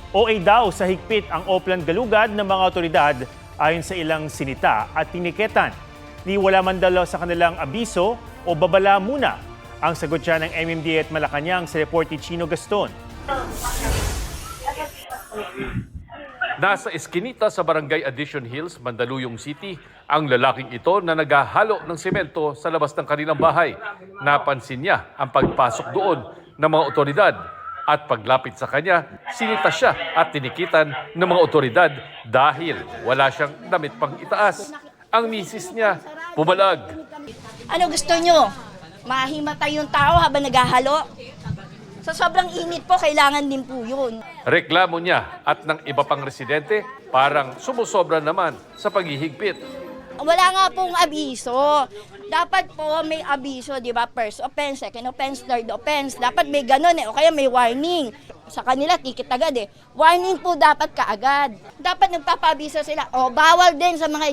OA daw sa higpit ang Oplan Galugad ng mga otoridad ayon sa ilang sinita at tiniketan. Ni wala man daw sa kanilang abiso o babala muna. Ang sagot siya ng MMDA at Malacanang sa report ni Chino Gaston. Nasa Eskinita sa Barangay Addition Hills, Mandaluyong City, ang lalaking ito na naghahalo ng semento sa labas ng kanilang bahay. Napansin niya ang pagpasok doon ng mga otoridad at paglapit sa kanya, sinita siya at tinikitan ng mga otoridad dahil wala siyang damit pang itaas. Ang misis niya pumalag. Ano gusto nyo? Mahimatay yung tao habang naghahalo? Sa sobrang init po, kailangan din po yun. Reklamo niya at ng iba pang residente parang sumusobra naman sa paghihigpit. Wala nga pong abiso. Dapat po may abiso, di ba? First offense, second offense, third offense. Dapat may ganun o kaya may warning. Sa kanila, tikit agad Warning po dapat kaagad. Dapat nagpapaabiso sila. Bawal din sa mga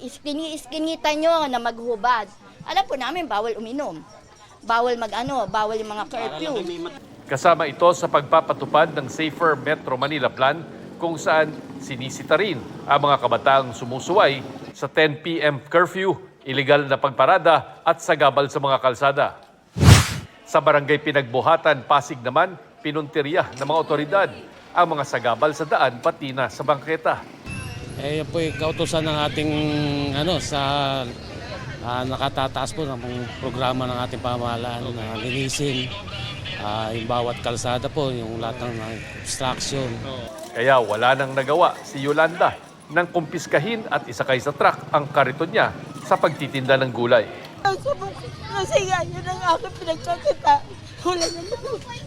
iskinita nyo na maghubad. Alam po namin, bawal uminom. Bawal bawal yung mga curfew. Kasama ito sa pagpapatupad ng Safer Metro Manila Plan kung saan sinisita rin ang mga kabataang sumusuway sa 10 p.m. curfew, iligal na pagparada at sagabal sa mga kalsada. Sa barangay Pinagbuhatan, Pasig naman, pinuntirya ng mga otoridad ang mga sagabal sa daan pati na sa bangketa. Yan po yung kautusan ng ating nakatataas po ng programa ng ating pamahalaan na linisin yung bawat kalsada po, yung lahat ng obstruction. Kaya wala nang nagawa si Yolanda nang kumpiskahin at isakay sa truck ang kariton niya sa pagtitinda ng gulay. Kasi nga, yun ang aking pinagkakita. Wala naman.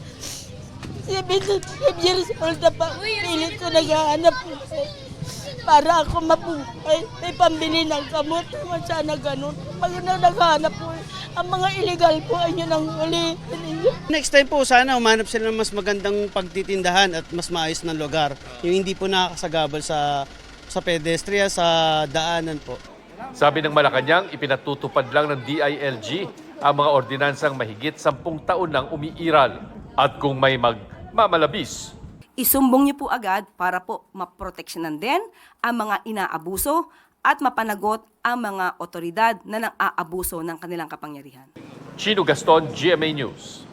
75 years old na pa. Pilit ko naghahanap para ako mabuhay. May pambili ng kamot. Naman sana ganun. Pag naghahanap po, ang mga illegal po ay yun ang uli. Next time po, sana umanap sila ng mas magandang pagtitindahan at mas maayos ng lugar. Yung hindi po nakakasagabal sa pedestrian, sa daanan po. Sabi ng Malacanang, ipinatutupad lang ng DILG ang mga ordinansang mahigit 10 taon nang umiiral. At kung may magmamalabis, isumbong niyo po agad para po maproteksyonan din ang mga inaabuso at mapanagot ang mga otoridad na nang-aabuso ng kanilang kapangyarihan. Chino Gaston, GMA News.